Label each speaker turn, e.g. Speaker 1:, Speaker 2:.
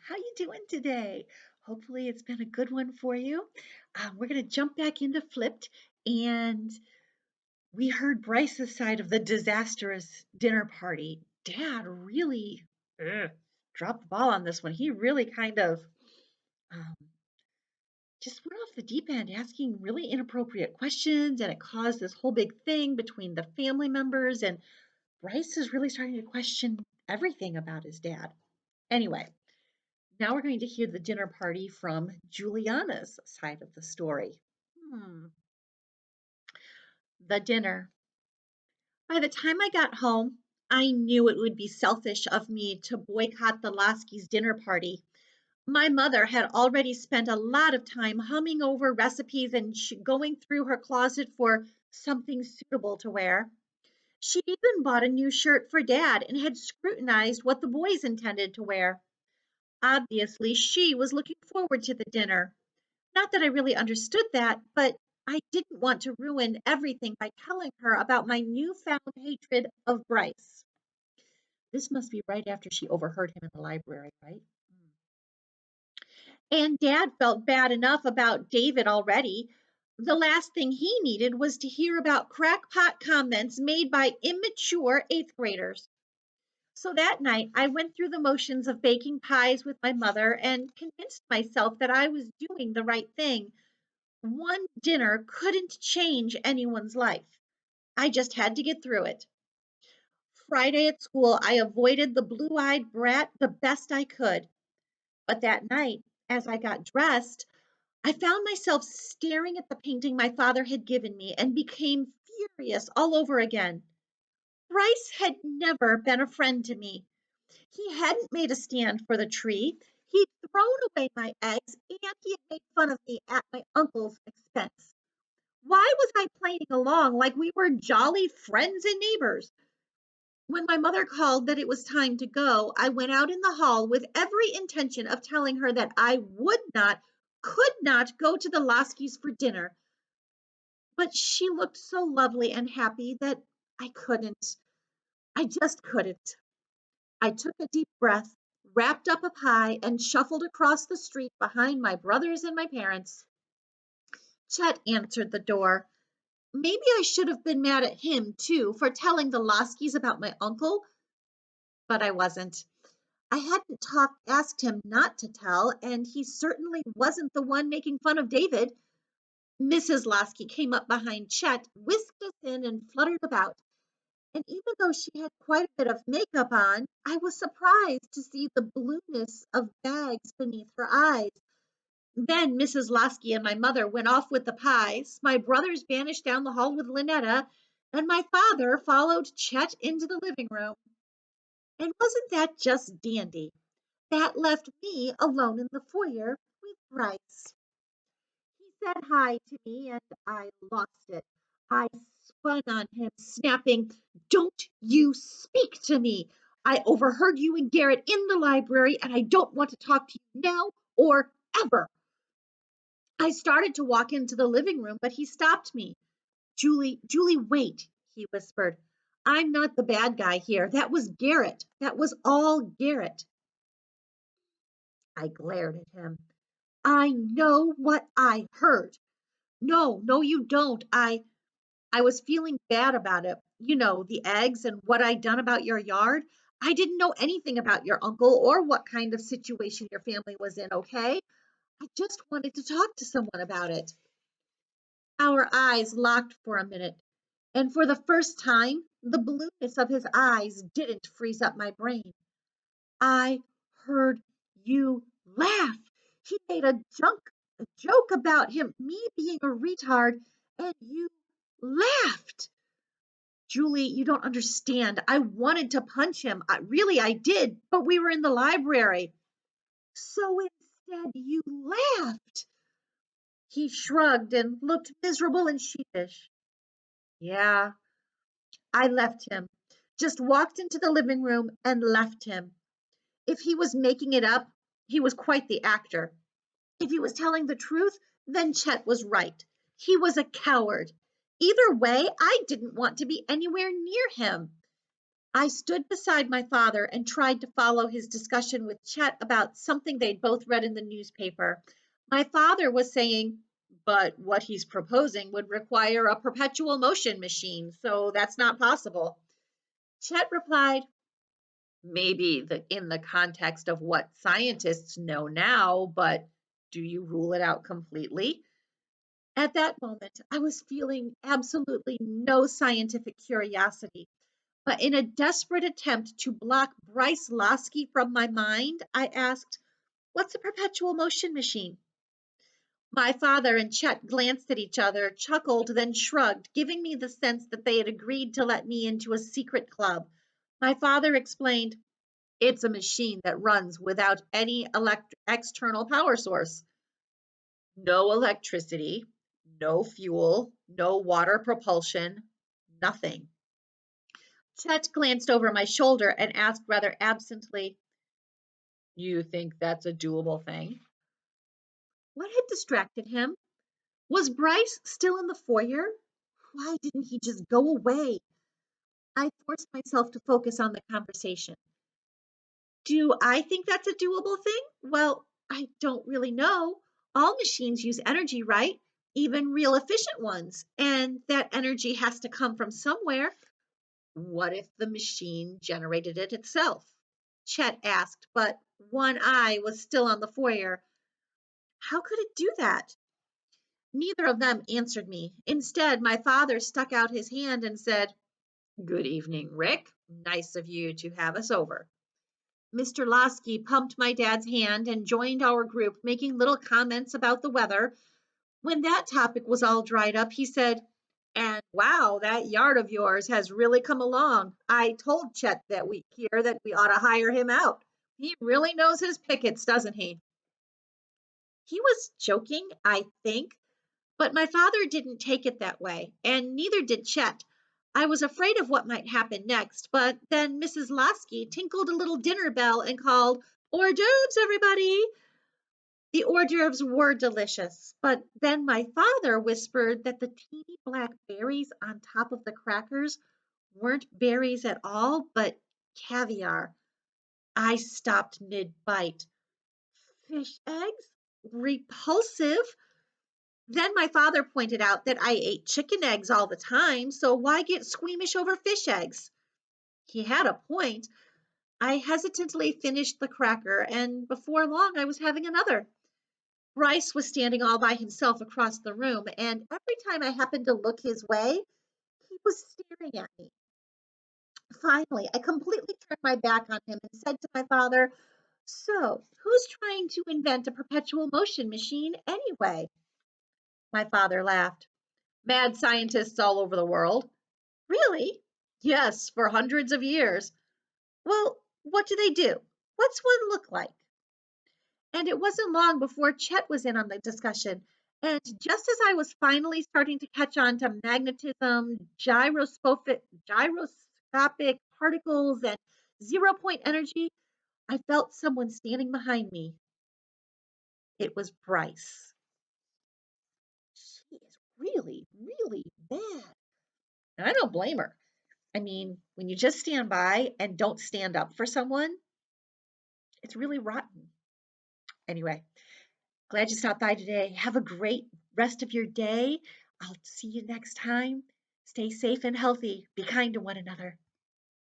Speaker 1: How you doing today? Hopefully it's been a good one for you. We're going to jump back into Flipped, and we heard Bryce's side of the disastrous dinner party. Dad really dropped the ball on this one. He really kind of um, just went off the deep end, asking really inappropriate questions, and it caused this whole big thing between the family members. And Bryce is really starting to question everything about his dad. Anyway, now we're going to hear the dinner party from Juliana's side of the story. Hmm. The dinner. By the time I got home, I knew it would be selfish of me to boycott the Lasky's dinner party. My mother had already spent a lot of time humming over recipes and going through her closet for something suitable to wear. She even bought a new shirt for Dad and had scrutinized what the boys intended to wear. Obviously, she was looking forward to the dinner. Not that I really understood that, but I didn't want to ruin everything by telling her about my newfound hatred of Bryce. This must be right after she overheard him in the library, right? And Dad felt bad enough about David already. The last thing he needed was to hear about crackpot comments made by immature eighth graders. So that night, I went through the motions of baking pies with my mother and convinced myself that I was doing the right thing. One dinner couldn't change anyone's life. I just had to get through it. Friday at school, I avoided the blue eyed brat the best I could. But that night, as I got dressed, I found myself staring at the painting my father had given me and became furious all over again. Bryce had never been a friend to me. He hadn't made a stand for the tree. He'd thrown away my eggs and he had made fun of me at my uncle's expense. Why was I playing along like we were jolly friends and neighbors? When my mother called that it was time to go, I went out in the hall with every intention of telling her that I would not, could not go to the Loskys for dinner. But she looked so lovely and happy that I couldn't. I just couldn't. I took a deep breath, wrapped up a pie, and shuffled across the street behind my brothers and my parents. Chet answered the door. Maybe I should have been mad at him, too, for telling the Loskys about my uncle, but I wasn't. I hadn't asked him not to tell, and he certainly wasn't the one making fun of David. Mrs. Losky came up behind Chet, whisked us in, and fluttered about. And even though she had quite a bit of makeup on, I was surprised to see the blueness of bags beneath her eyes. Then Mrs. Lasky and my mother went off with the pies, my brothers vanished down the hall with Lynetta, and my father followed Chet into the living room. And wasn't that just dandy? That left me alone in the foyer with Bryce. He said hi to me, and I lost it. I spun on him, snapping, "Don't you speak to me! I overheard you and Garrett in the library, and I don't want to talk to you now or ever." I started to walk into the living room, but he stopped me. Julie, wait, he whispered. I'm not the bad guy here. That was Garrett. That was all Garrett. I glared at him. I know what I heard. No, you don't. I was feeling bad about it. You know, the eggs and what I'd done about your yard. I didn't know anything about your uncle or what kind of situation your family was in, okay? I just wanted to talk to someone about it. Our eyes locked for a minute, and for the first time, the blueness of his eyes didn't freeze up my brain. I heard you laugh. He made a joke about me being a retard, and you laughed. Julie, you don't understand. I wanted to punch him. I did, but we were in the library. So instead, you laughed. He shrugged and looked miserable and sheepish. Yeah, I left him. Just walked into the living room and left him. If he was making it up, he was quite the actor. If he was telling the truth, then Chet was right. He was a coward. Either way, I didn't want to be anywhere near him. I stood beside my father and tried to follow his discussion with Chet about something they'd both read in the newspaper. My father was saying, but what he's proposing would require a perpetual motion machine, so that's not possible. Chet replied, maybe in the context of what scientists know now, but do you rule it out completely? At that moment, I was feeling absolutely no scientific curiosity. But in a desperate attempt to block Bryce Lasky from my mind, I asked, what's a perpetual motion machine? My father and Chet glanced at each other, chuckled, then shrugged, giving me the sense that they had agreed to let me into a secret club. My father explained, it's a machine that runs without any external power source. No electricity, no fuel, no water propulsion, nothing. Chet glanced over my shoulder and asked rather absently, you think that's a doable thing? What had distracted him? Was Bryce still in the foyer? Why didn't he just go away? I forced myself to focus on the conversation. Do I think that's a doable thing? Well, I don't really know. All machines use energy, right? Even real efficient ones. And that energy has to come from somewhere. What if the machine generated it itself? Chet asked, but one eye was still on the foyer. How could it do that? Neither of them answered me. Instead, my father stuck out his hand and said, good evening, Rick. Nice of you to have us over. Mr. Lasky pumped my dad's hand and joined our group, making little comments about the weather. When that topic was all dried up, he said, and wow, that yard of yours has really come along. I told Chet that week here that we ought to hire him out. He really knows his pickets, doesn't he? He was joking, I think, but my father didn't take it that way, and neither did Chet. I was afraid of what might happen next, but then Mrs. Lasky tinkled a little dinner bell and called, hors d'oeuvres, everybody! The hors d'oeuvres were delicious, but then my father whispered that the teeny black berries on top of the crackers weren't berries at all, but caviar. I stopped mid-bite. Fish eggs? Repulsive. Then my father pointed out that I ate chicken eggs all the time, so why get squeamish over fish eggs? He had a point. I hesitantly finished the cracker, and before long I was having another. Bryce was standing all by himself across the room, and every time I happened to look his way, he was staring at me. Finally, I completely turned my back on him and said to my father, so, who's trying to invent a perpetual motion machine anyway? My father laughed. Mad scientists all over the world. Really? Yes, for hundreds of years. Well, what do they do? What's one look like? And it wasn't long before Chet was in on the discussion. And just as I was finally starting to catch on to magnetism, gyroscopic particles, and 0 point energy, I felt someone standing behind me. It was Bryce. She is really, really bad. And I don't blame her. I mean, when you just stand by and don't stand up for someone, it's really rotten. Anyway, glad you stopped by today. Have a great rest of your day. I'll see you next time. Stay safe and healthy. Be kind to one another.